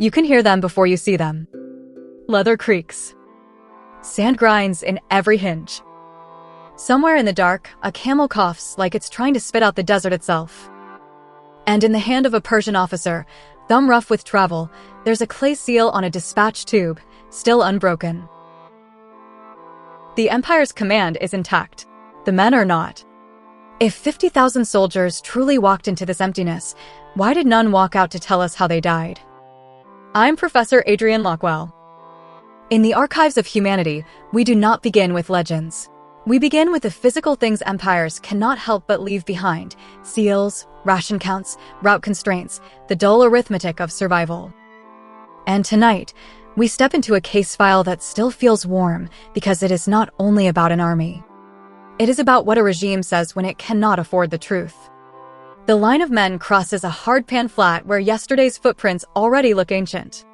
You can hear them before you see them. Leather creaks. Sand grinds in every hinge. Somewhere in the dark, a camel coughs like it's trying to spit out the desert itself. And in the hand of a Persian officer, thumb rough with travel, there's a clay seal on a dispatch tube, still unbroken. The empire's command is intact. The men are not. If 50,000 soldiers truly walked into this emptiness, why did none walk out to tell us how they died? I'm Professor Adrian Lockewell. In the archives of humanity, we do not begin with legends. We begin with the physical things empires cannot help but leave behind: seals, ration counts, route constraints, the dull arithmetic of survival. And tonight, we step into a case file that still feels warm because it is not only about an army. It is about what a regime says when it cannot afford the truth. The line of men crosses a hard-pan flat where yesterday's footprints already look ancient.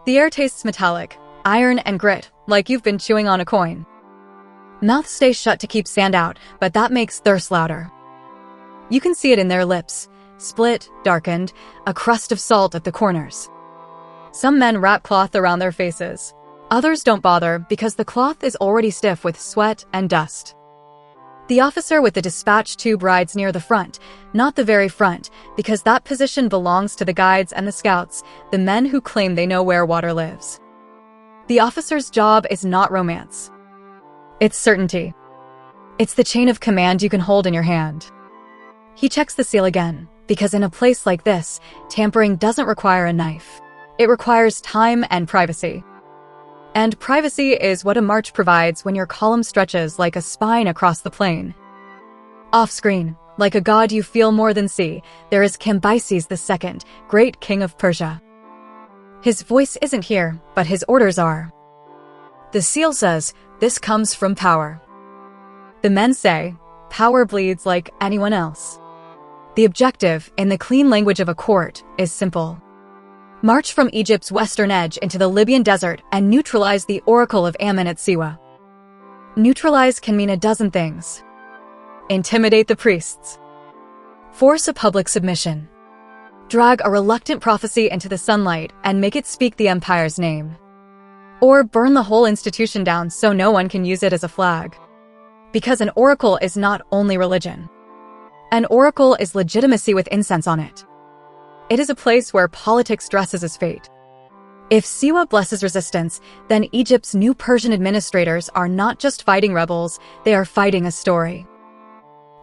The air tastes metallic, iron and grit, like you've been chewing on a coin. Mouths stay shut to keep sand out, but that makes thirst louder. You can see it in their lips, split, darkened, a crust of salt at the corners. Some men wrap cloth around their faces. Others don't bother because the cloth is already stiff with sweat and dust. The officer with the dispatch tube rides near the front, not the very front, because that position belongs to the guides and the scouts, the men who claim they know where water lives. The officer's job is not romance. It's certainty. It's the chain of command you can hold in your hand. He checks the seal again, because in a place like this, tampering doesn't require a knife. It requires time and privacy. And privacy is what a march provides when your column stretches like a spine across the plain. Off-screen, like a god you feel more than see, there is Cambyses II, great king of Persia. His voice isn't here, but his orders are. The seal says, "This comes from power." The men say, "Power bleeds like anyone else." The objective, in the clean language of a court, is simple. March from Egypt's western edge into the Libyan desert and neutralize the Oracle of Ammon at Siwa. Neutralize can mean a dozen things. Intimidate the priests. Force a public submission. Drag a reluctant prophecy into the sunlight and make it speak the empire's name. Or burn the whole institution down so no one can use it as a flag. Because an oracle is not only religion. An oracle is legitimacy with incense on it. It is a place where politics dresses as fate. If Siwa blesses resistance, then Egypt's new Persian administrators are not just fighting rebels, they are fighting a story.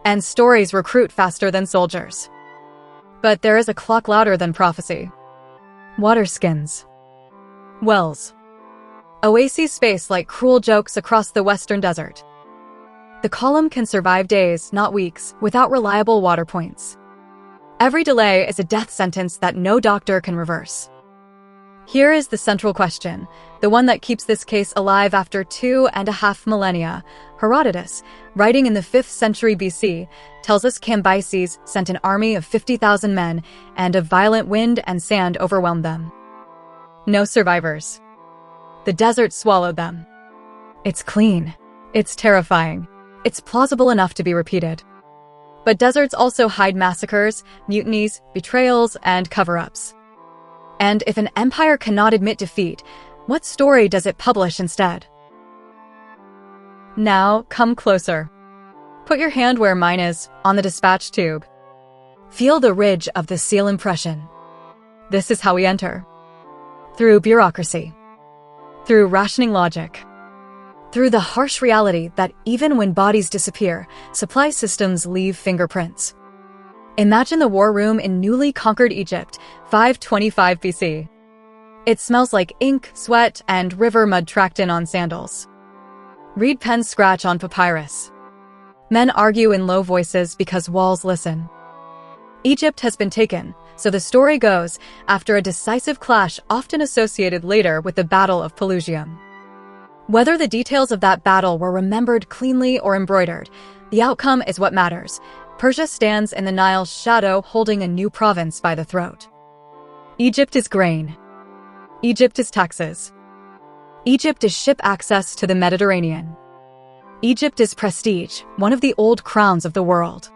And stories recruit faster than soldiers. But there is a clock louder than prophecy. Water skins. Wells. Oases space like cruel jokes across the western desert. The column can survive days, not weeks, without reliable water points. Every delay is a death sentence that no doctor can reverse. Here is the central question, the one that keeps this case alive after 2.5 millennia. Herodotus, writing in the 5th century BC, tells us Cambyses sent an army of 50,000 men, and a violent wind and sand overwhelmed them. No survivors. The desert swallowed them. It's clean. It's terrifying. It's plausible enough to be repeated. But deserts also hide massacres, mutinies, betrayals, and cover-ups. And if an empire cannot admit defeat, what story does it publish instead? Now, come closer. Put your hand where mine is, on the dispatch tube. Feel the ridge of the seal impression. This is how we enter. Through bureaucracy. Through rationing logic. Through the harsh reality that even when bodies disappear, supply systems leave fingerprints. Imagine the war room in newly conquered Egypt, 525 BC. It smells like ink, sweat, and river mud tracked in on sandals. Reed pens scratch on papyrus. Men argue in low voices because walls listen. Egypt has been taken, so the story goes, after a decisive clash often associated later with the Battle of Pelusium. Whether the details of that battle were remembered cleanly or embroidered, the outcome is what matters. Persia stands in the Nile's shadow holding a new province by the throat. Egypt is grain. Egypt is taxes. Egypt is ship access to the Mediterranean. Egypt is prestige, one of the old crowns of the world.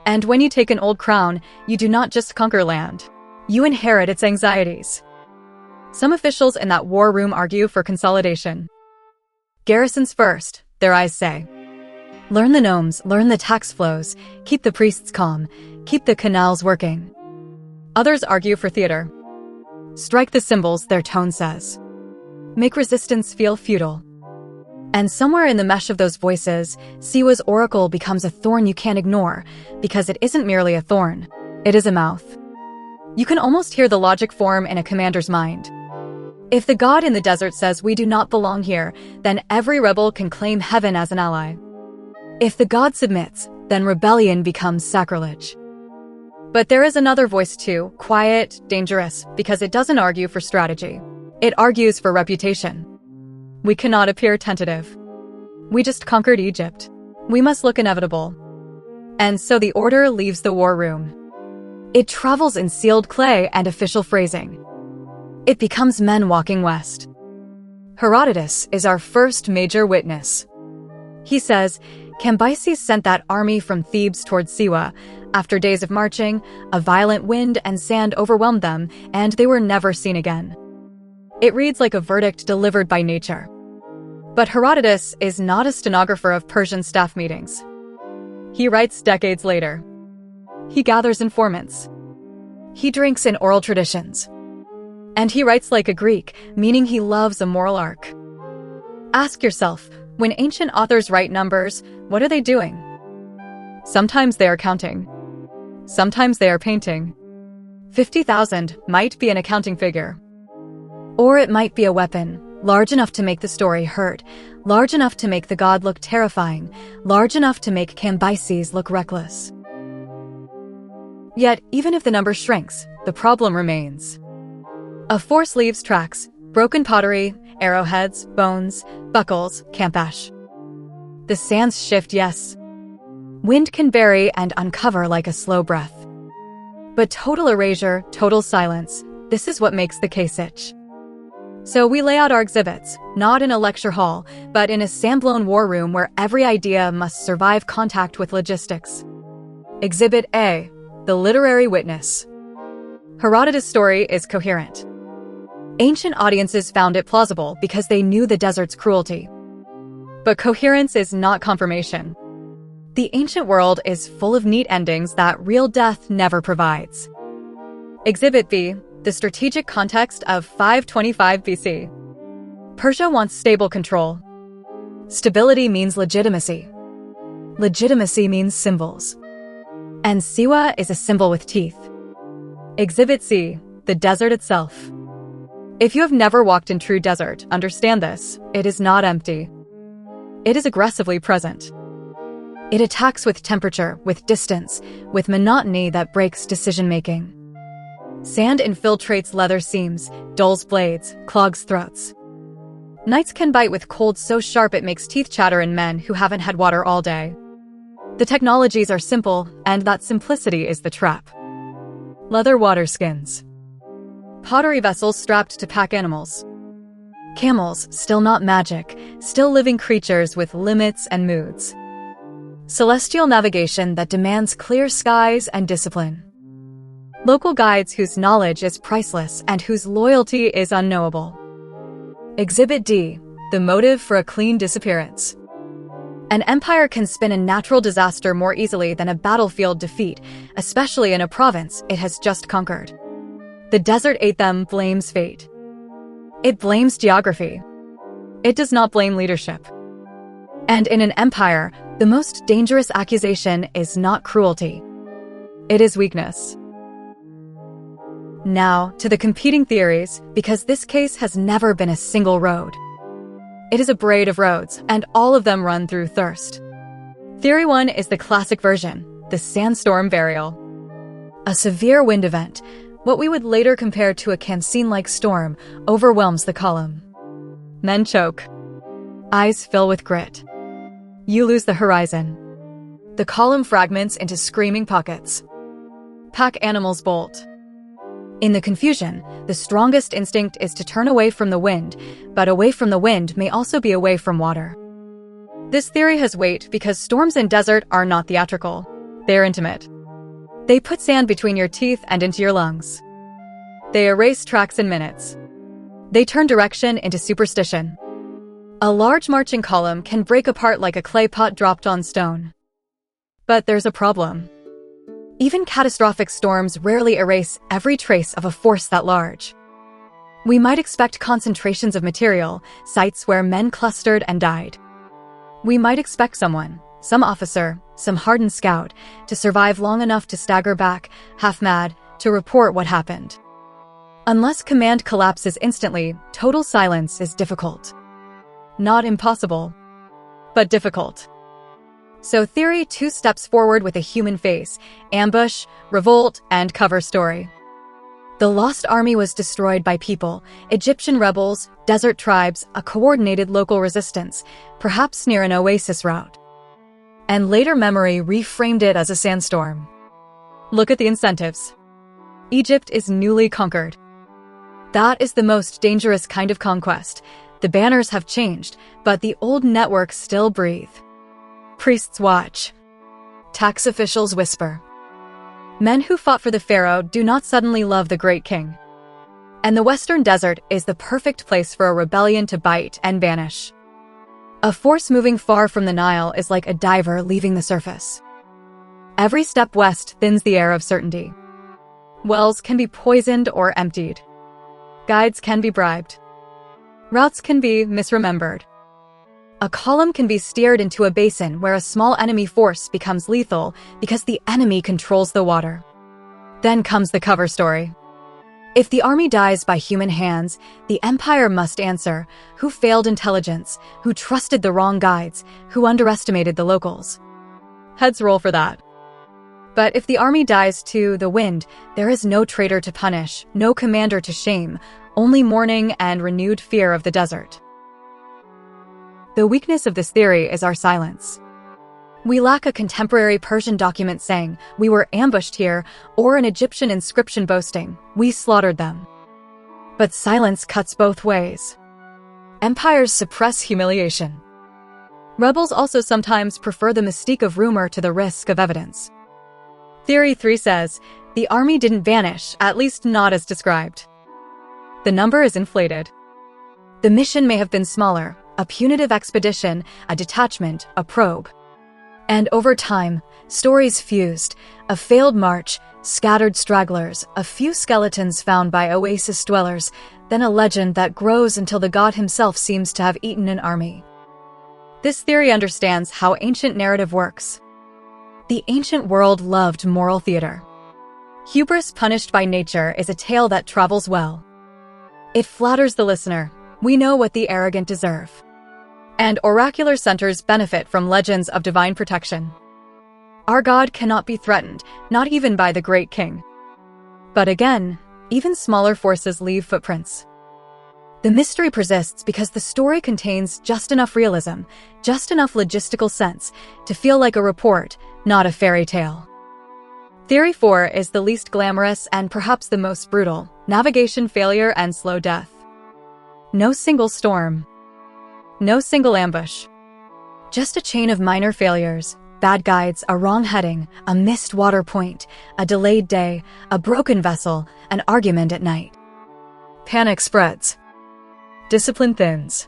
And when you take an old crown, you do not just conquer land. You inherit its anxieties. Some officials in that war room argue for consolidation. Garrisons first, their eyes say. Learn the gnomes, learn the tax flows, keep the priests calm, keep the canals working. Others argue for theater. Strike the cymbals, their tone says. Make resistance feel futile. And somewhere in the mesh of those voices, Siwa's oracle becomes a thorn you can't ignore, because it isn't merely a thorn, it is a mouth. You can almost hear the logic form in a commander's mind. If the god in the desert says we do not belong here, then every rebel can claim heaven as an ally. If the god submits, then rebellion becomes sacrilege. But there is another voice too, quiet, dangerous, because it doesn't argue for strategy. It argues for reputation. We cannot appear tentative. We just conquered Egypt. We must look inevitable. And so the order leaves the war room. It travels in sealed clay and official phrasing. It becomes men walking west. Herodotus is our first major witness. He says, Cambyses sent that army from Thebes towards Siwa. After days of marching, a violent wind and sand overwhelmed them, and they were never seen again. It reads like a verdict delivered by nature. But Herodotus is not a stenographer of Persian staff meetings. He writes decades later. He gathers informants. He drinks in oral traditions. And he writes like a Greek, meaning he loves a moral arc. Ask yourself, when ancient authors write numbers, what are they doing? Sometimes they are counting. Sometimes they are painting. 50,000 might be an accounting figure. Or it might be a weapon, large enough to make the story hurt, large enough to make the god look terrifying, large enough to make Cambyses look reckless. Yet, even if the number shrinks, the problem remains. A force leaves tracks, broken pottery, arrowheads, bones, buckles, camp ash. The sands shift, yes. Wind can bury and uncover like a slow breath. But total erasure, total silence, this is what makes the case itch. So we lay out our exhibits, not in a lecture hall, but in a sand-blown war room where every idea must survive contact with logistics. Exhibit A, the literary witness. Herodotus' story is coherent. Ancient audiences found it plausible because they knew the desert's cruelty. But coherence is not confirmation. The ancient world is full of neat endings that real death never provides. Exhibit B, the strategic context of 525 BC. Persia wants stable control. Stability means legitimacy. Legitimacy means symbols. And Siwa is a symbol with teeth. Exhibit C, the desert itself. If you have never walked in true desert, understand this, it is not empty. It is aggressively present. It attacks with temperature, with distance, with monotony that breaks decision-making. Sand infiltrates leather seams, dulls blades, clogs throats. Nights can bite with cold so sharp it makes teeth chatter in men who haven't had water all day. The technologies are simple, and that simplicity is the trap. Leather water skins. Pottery vessels strapped to pack animals. Camels, still not magic, still living creatures with limits and moods. Celestial navigation that demands clear skies and discipline. Local guides whose knowledge is priceless and whose loyalty is unknowable. Exhibit D, the motive for a clean disappearance. An empire can spin a natural disaster more easily than a battlefield defeat, especially in a province it has just conquered. The desert ate them blames fate. It blames geography. It does not blame leadership. And in an empire, the most dangerous accusation is not cruelty. It is weakness. Now, to the competing theories, because this case has never been a single road. It is a braid of roads, and all of them run through thirst. Theory 1 is the classic version, the sandstorm burial. A severe wind event, what we would later compare to a Cambyses-like storm, overwhelms the column. Men choke. Eyes fill with grit. You lose the horizon. The column fragments into screaming pockets. Pack animals bolt. In the confusion, the strongest instinct is to turn away from the wind, but away from the wind may also be away from water. This theory has weight because storms in desert are not theatrical. They're intimate. They put sand between your teeth and into your lungs. They erase tracks in minutes. They turn direction into superstition. A large marching column can break apart like a clay pot dropped on stone. But there's a problem. Even catastrophic storms rarely erase every trace of a force that large. We might expect concentrations of material, sites where men clustered and died. We might expect someone, some officer, some hardened scout, to survive long enough to stagger back, half mad, to report what happened. Unless command collapses instantly, total silence is difficult. Not impossible, but difficult. So theory 2 steps forward with a human face: ambush, revolt, and cover story. The Lost Army was destroyed by people, Egyptian rebels, desert tribes, a coordinated local resistance, perhaps near an oasis route. And later memory reframed it as a sandstorm. Look at the incentives. Egypt is newly conquered. That is the most dangerous kind of conquest. The banners have changed, but the old networks still breathe. Priests watch. Tax officials whisper. Men who fought for the pharaoh do not suddenly love the great king. And the Western Desert is the perfect place for a rebellion to bite and vanish. A force moving far from the Nile is like a diver leaving the surface. Every step west thins the air of certainty. Wells can be poisoned or emptied. Guides can be bribed. Routes can be misremembered. A column can be steered into a basin where a small enemy force becomes lethal because the enemy controls the water. Then comes the cover story. If the army dies by human hands, the empire must answer: who failed intelligence, who trusted the wrong guides, who underestimated the locals. Heads roll for that. But if the army dies to the wind, there is no traitor to punish, no commander to shame, only mourning and renewed fear of the desert. The weakness of this theory is our silence. We lack a contemporary Persian document saying, "We were ambushed here," or an Egyptian inscription boasting, "We slaughtered them." But silence cuts both ways. Empires suppress humiliation. Rebels also sometimes prefer the mystique of rumor to the risk of evidence. Theory 3 says, the army didn't vanish, at least not as described. The number is inflated. The mission may have been smaller, a punitive expedition, a detachment, a probe. And over time, stories fused: a failed march, scattered stragglers, a few skeletons found by oasis dwellers, then a legend that grows until the god himself seems to have eaten an army. This theory understands how ancient narrative works. The ancient world loved moral theater. Hubris punished by nature is a tale that travels well. It flatters the listener. We know what the arrogant deserve. And oracular centers benefit from legends of divine protection. Our God cannot be threatened, not even by the great king. But again, even smaller forces leave footprints. The mystery persists because the story contains just enough realism, just enough logistical sense, to feel like a report, not a fairy tale. Theory 4 is the least glamorous and perhaps the most brutal: navigation failure and slow death. No single storm. No single ambush. Just a chain of minor failures: bad guides, a wrong heading, a missed water point, a delayed day, a broken vessel, an argument at night. Panic spreads. Discipline thins.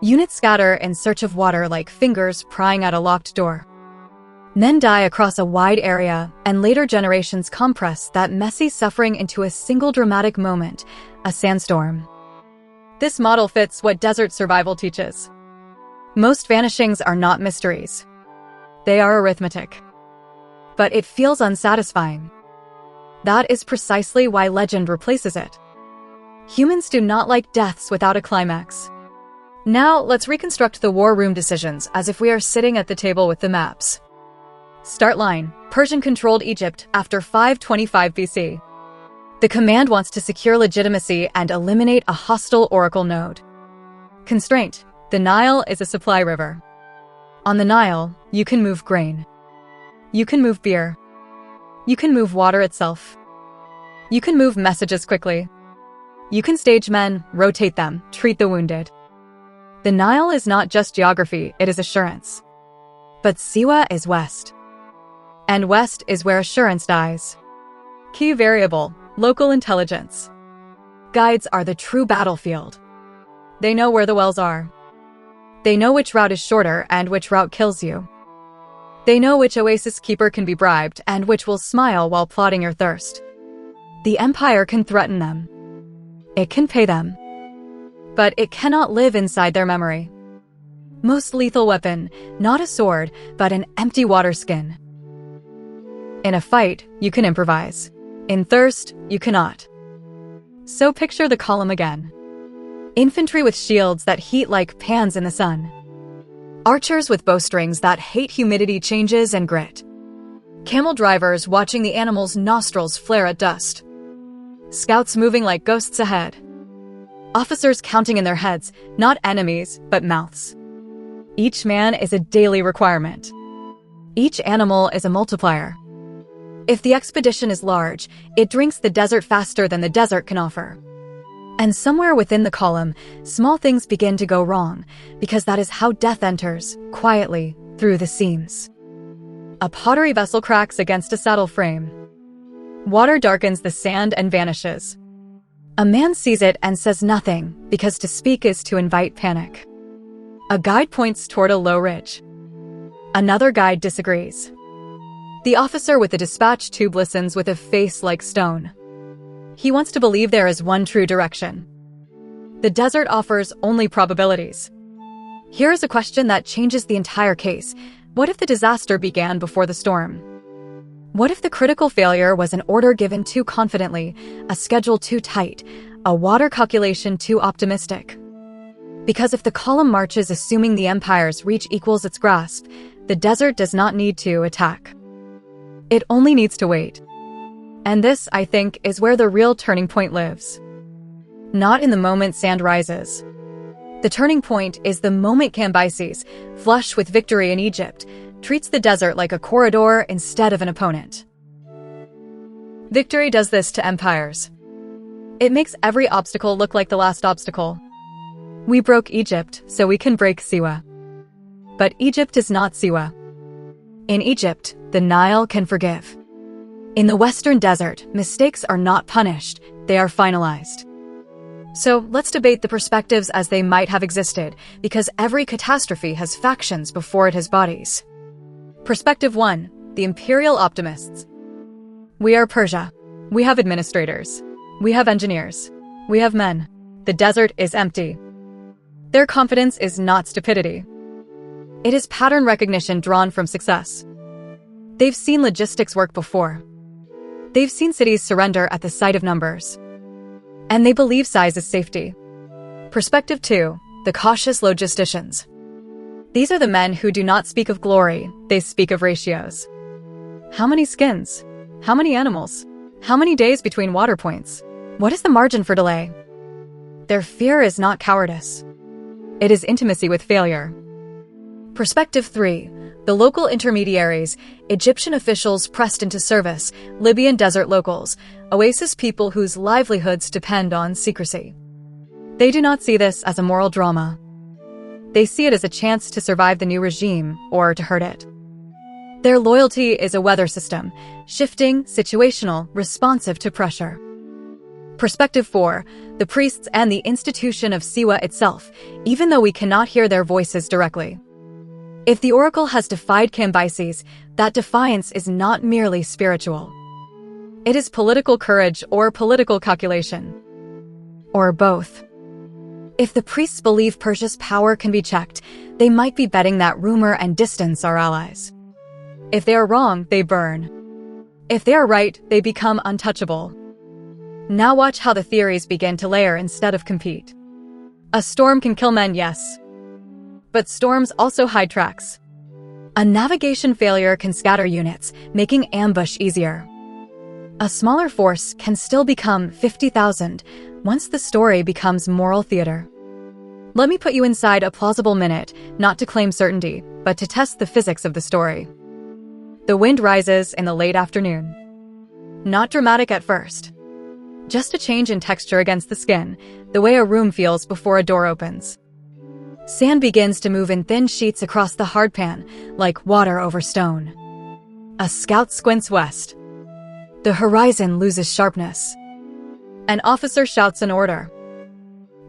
Units scatter in search of water like fingers prying at a locked door. Men die across a wide area, and later generations compress that messy suffering into a single dramatic moment: a sandstorm. This model fits what desert survival teaches. Most vanishings are not mysteries. They are arithmetic. But it feels unsatisfying. That is precisely why legend replaces it. Humans do not like deaths without a climax. Now, let's reconstruct the war room decisions as if we are sitting at the table with the maps. Start line: Persian-controlled Egypt after 525 BC. The command wants to secure legitimacy and eliminate a hostile oracle node. Constraint: the Nile is a supply river. On the Nile, you can move grain. You can move beer. You can move water itself. You can move messages quickly. You can stage men, rotate them, treat the wounded. The Nile is not just geography, it is assurance. But Siwa is west. And west is where assurance dies. Key variable: local intelligence. guides are the true battlefield. They know where the wells are. They know which route is shorter and which route kills you. They know which oasis keeper can be bribed and which will smile while plotting your thirst. The empire can threaten them. It can pay them. But it cannot live inside their memory. Most lethal weapon, not a sword, but an empty water skin. In a fight, you can improvise. In thirst, you cannot. So picture the column again. Infantry with shields that heat like pans in the sun. Archers with bowstrings that hate humidity changes and grit. Camel drivers watching the animals' nostrils flare at dust. Scouts moving like ghosts ahead. Officers counting in their heads, not enemies, but mouths. Each man is a daily requirement. Each animal is a multiplier. If the expedition is large, it drinks the desert faster than the desert can offer. And somewhere within the column, small things begin to go wrong, because that is how death enters, quietly, through the seams. A pottery vessel cracks against a saddle frame. Water darkens the sand and vanishes. A man sees it and says nothing, because to speak is to invite panic. A guide points toward a low ridge. Another guide disagrees. The officer with the dispatch tube listens with a face like stone. He wants to believe there is one true direction. The desert offers only probabilities. Here is a question that changes the entire case. What if the disaster began before the storm? What if the critical failure was an order given too confidently, a schedule too tight, a water calculation too optimistic? Because if the column marches assuming the empire's reach equals its grasp, the desert does not need to attack. It only needs to wait. And this, I think, is where the real turning point lives. Not in the moment sand rises. The turning point is the moment Cambyses, flush with victory in Egypt, treats the desert like a corridor instead of an opponent. Victory does this to empires. It makes every obstacle look like the last obstacle. We broke Egypt, so we can break Siwa. But Egypt is not Siwa. In Egypt, the Nile can forgive. In the Western Desert, mistakes are not punished, they are finalized. So let's debate the perspectives as they might have existed, because every catastrophe has factions before it has bodies. Perspective 1. The Imperial Optimists. We are Persia. We have administrators. We have engineers. We have men. The desert is empty. Their confidence is not stupidity. It is pattern recognition drawn from success. They've seen logistics work before. They've seen cities surrender at the sight of numbers. And they believe size is safety. Perspective 2. The cautious logisticians. These are the men who do not speak of glory, they speak of ratios. How many skins? How many animals? How many days between water points? What is the margin for delay? Their fear is not cowardice. It is intimacy with failure. Perspective 3. The local intermediaries, Egyptian officials pressed into service, Libyan desert locals, oasis people whose livelihoods depend on secrecy. They do not see this as a moral drama. They see it as a chance to survive the new regime or to hurt it. Their loyalty is a weather system, shifting, situational, responsive to pressure. Perspective 4. The priests and the institution of Siwa itself, even though we cannot hear their voices directly. If the oracle has defied Cambyses, that defiance is not merely spiritual. It is political courage or political calculation. Or both. If the priests believe Persia's power can be checked, they might be betting that rumor and distance are allies. If they are wrong, they burn. If they are right, they become untouchable. Now watch how the theories begin to layer instead of compete. A storm can kill men, yes. But storms also hide tracks. A navigation failure can scatter units, making ambush easier. A smaller force can still become 50,000 once the story becomes moral theater. Let me put you inside a plausible minute, not to claim certainty, but to test the physics of the story. The wind rises in the late afternoon. Not dramatic at first. Just a change in texture against the skin, the way a room feels before a door opens. Sand begins to move in thin sheets across the hardpan, like water over stone. A scout squints west. The horizon loses sharpness. An officer shouts an order.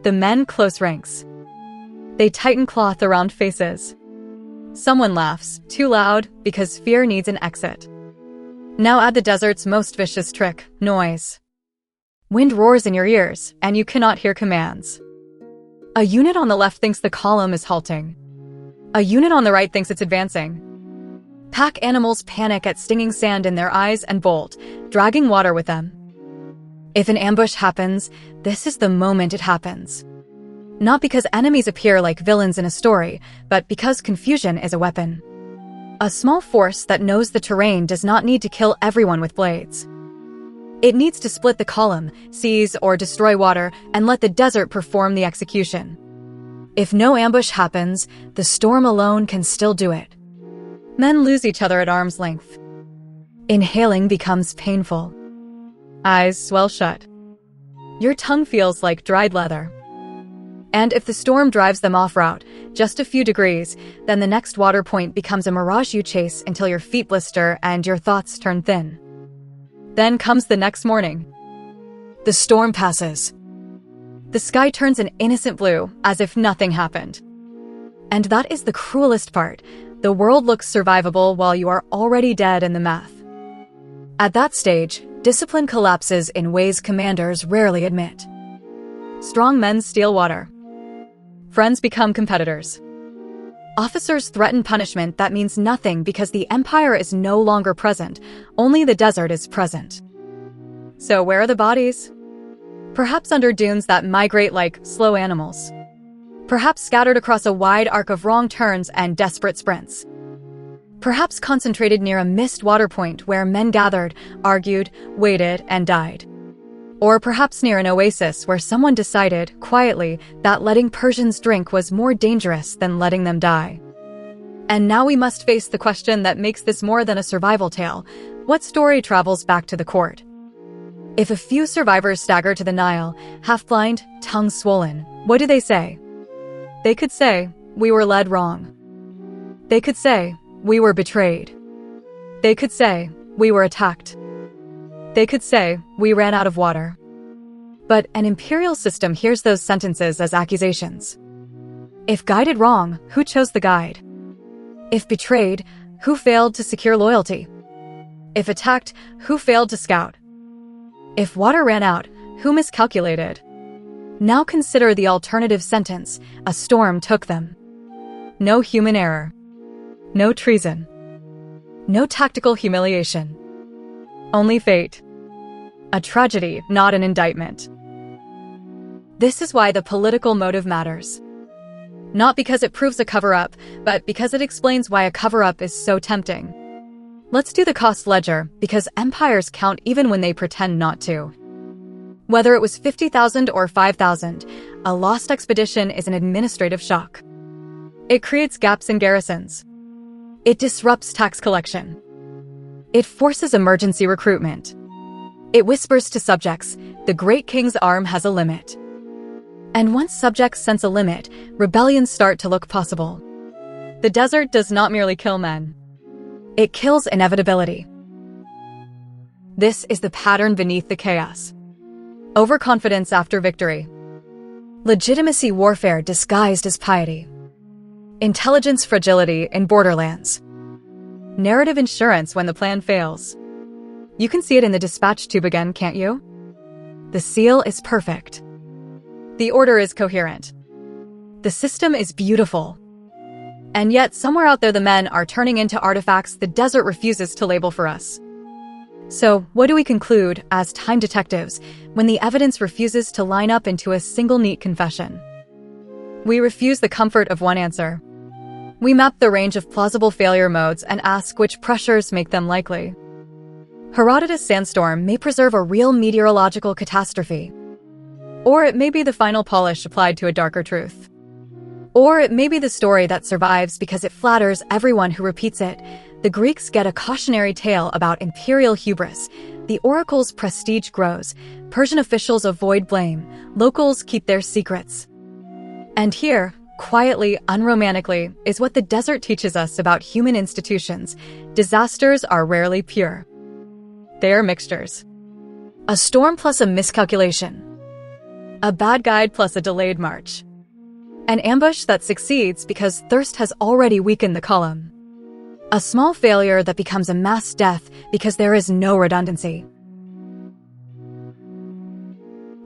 The men close ranks. They tighten cloth around faces. Someone laughs, too loud, because fear needs an exit. Now add the desert's most vicious trick, noise. Wind roars in your ears, and you cannot hear commands. A unit on the left thinks the column is halting. A unit on the right thinks it's advancing. Pack animals panic at stinging sand in their eyes and bolt, dragging water with them. If an ambush happens, this is the moment it happens. Not because enemies appear like villains in a story, but because confusion is a weapon. A small force that knows the terrain does not need to kill everyone with blades. It needs to split the column, seize or destroy water, and let the desert perform the execution. If no ambush happens, the storm alone can still do it. Men lose each other at arm's length. Inhaling becomes painful. Eyes swell shut. Your tongue feels like dried leather. And if the storm drives them off route, just a few degrees, then the next water point becomes a mirage you chase until your feet blister and your thoughts turn thin. Then comes the next morning. The storm passes. The sky turns an innocent blue, as if nothing happened. And that is the cruelest part. The world looks survivable while you are already dead in the math. At that stage, discipline collapses in ways commanders rarely admit. Strong men steal water. Friends become competitors. Officers threaten punishment that means nothing because the empire is no longer present, only the desert is present. So where are the bodies? Perhaps under dunes that migrate like slow animals. Perhaps scattered across a wide arc of wrong turns and desperate sprints. Perhaps concentrated near a missed water point where men gathered, argued, waited, and died. Or perhaps near an oasis where someone decided, quietly, that letting Persians drink was more dangerous than letting them die. And now we must face the question that makes this more than a survival tale. What story travels back to the court? If a few survivors stagger to the Nile, half-blind, tongues swollen, what do they say? They could say, we were led wrong. They could say, we were betrayed. They could say, we were attacked. They could say, we ran out of water. But an imperial system hears those sentences as accusations. If guided wrong, who chose the guide? If betrayed, who failed to secure loyalty? If attacked, who failed to scout? If water ran out, who miscalculated? Now consider the alternative sentence, a storm took them. No human error. No treason. No tactical humiliation. Only fate. A tragedy, not an indictment. This is why the political motive matters. Not because it proves a cover-up, but because it explains why a cover-up is so tempting. Let's do the cost ledger, because empires count even when they pretend not to. Whether it was 50,000 or 5,000, a lost expedition is an administrative shock. It creates gaps in garrisons. It disrupts tax collection. It forces emergency recruitment. It whispers to subjects, the great king's arm has a limit. And once subjects sense a limit, rebellions start to look possible. The desert does not merely kill men. It kills inevitability. This is the pattern beneath the chaos. Overconfidence after victory. Legitimacy warfare disguised as piety. Intelligence fragility in borderlands. Narrative insurance when the plan fails. You can see it in the dispatch tube again, can't you? The seal is perfect. The order is coherent. The system is beautiful. And yet, somewhere out there the men are turning into artifacts the desert refuses to label for us. So, what do we conclude, as time detectives, when the evidence refuses to line up into a single neat confession? We refuse the comfort of one answer. We map the range of plausible failure modes and ask which pressures make them likely. Herodotus' sandstorm may preserve a real meteorological catastrophe. Or it may be the final polish applied to a darker truth. Or it may be the story that survives because it flatters everyone who repeats it. The Greeks get a cautionary tale about imperial hubris. The oracle's prestige grows. Persian officials avoid blame. Locals keep their secrets. And here, quietly, unromantically, is what the desert teaches us about human institutions. Disasters are rarely pure. They are mixtures. A storm plus a miscalculation. A bad guide plus a delayed march. An ambush that succeeds because thirst has already weakened the column. A small failure that becomes a mass death because there is no redundancy.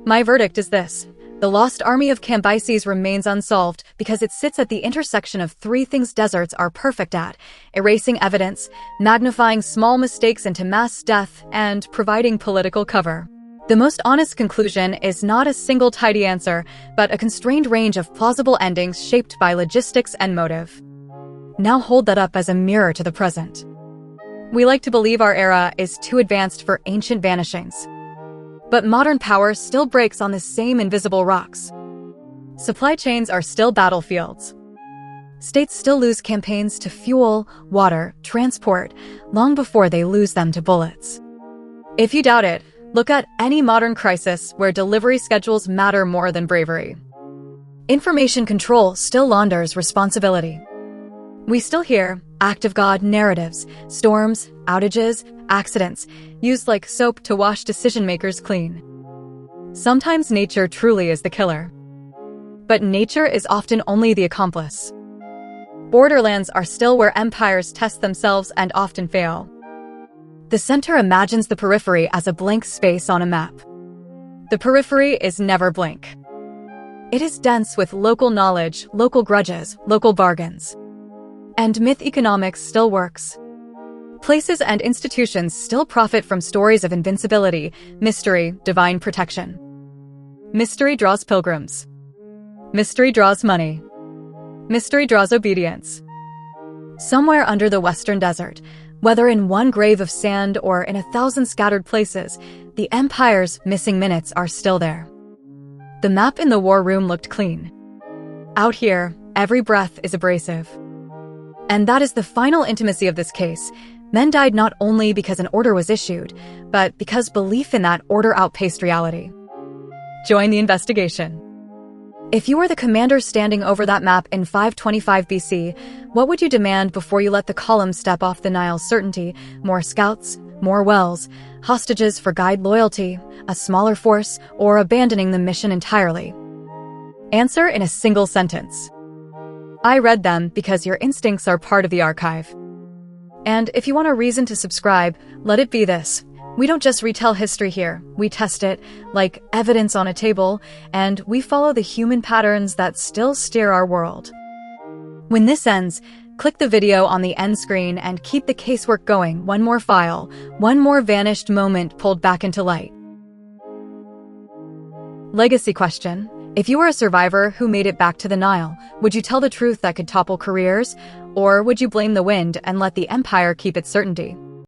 My verdict is this. The Lost Army of Cambyses remains unsolved because it sits at the intersection of three things deserts are perfect at: erasing evidence, magnifying small mistakes into mass death, and providing political cover. The most honest conclusion is not a single tidy answer, but a constrained range of plausible endings shaped by logistics and motive. Now hold that up as a mirror to the present. We like to believe our era is too advanced for ancient vanishings. But modern power still breaks on the same invisible rocks. Supply chains are still battlefields. States still lose campaigns to fuel, water, transport, long before they lose them to bullets. If you doubt it, look at any modern crisis where delivery schedules matter more than bravery. Information control still launders responsibility. We still hear act of God narratives, storms, outages, accidents, used like soap to wash decision-makers clean. Sometimes nature truly is the killer. But nature is often only the accomplice. Borderlands are still where empires test themselves and often fail. The center imagines the periphery as a blank space on a map. The periphery is never blank. It is dense with local knowledge, local grudges, local bargains. And myth economics still works. Places and institutions still profit from stories of invincibility, mystery, divine protection. Mystery draws pilgrims. Mystery draws money. Mystery draws obedience. Somewhere under the Western Desert, whether in one grave of sand or in 1,000 scattered places, the empire's missing minutes are still there. The map in the war room looked clean. Out here, every breath is abrasive. And that is the final intimacy of this case. Men died not only because an order was issued, but because belief in that order outpaced reality. Join the investigation. If you were the commander standing over that map in 525 BC, what would you demand before you let the column step off the Nile's certainty? More scouts, more wells, hostages for guide loyalty, a smaller force, or abandoning the mission entirely? Answer in a single sentence. I read them because your instincts are part of the archive. And if you want a reason to subscribe, let it be this. We don't just retell history here. We test it, like evidence on a table, and we follow the human patterns that still steer our world. When this ends, click the video on the end screen and keep the casework going. One more file, one more vanished moment pulled back into light. Legacy question. If you were a survivor who made it back to the Nile, would you tell the truth that could topple careers? Or would you blame the wind and let the empire keep its certainty?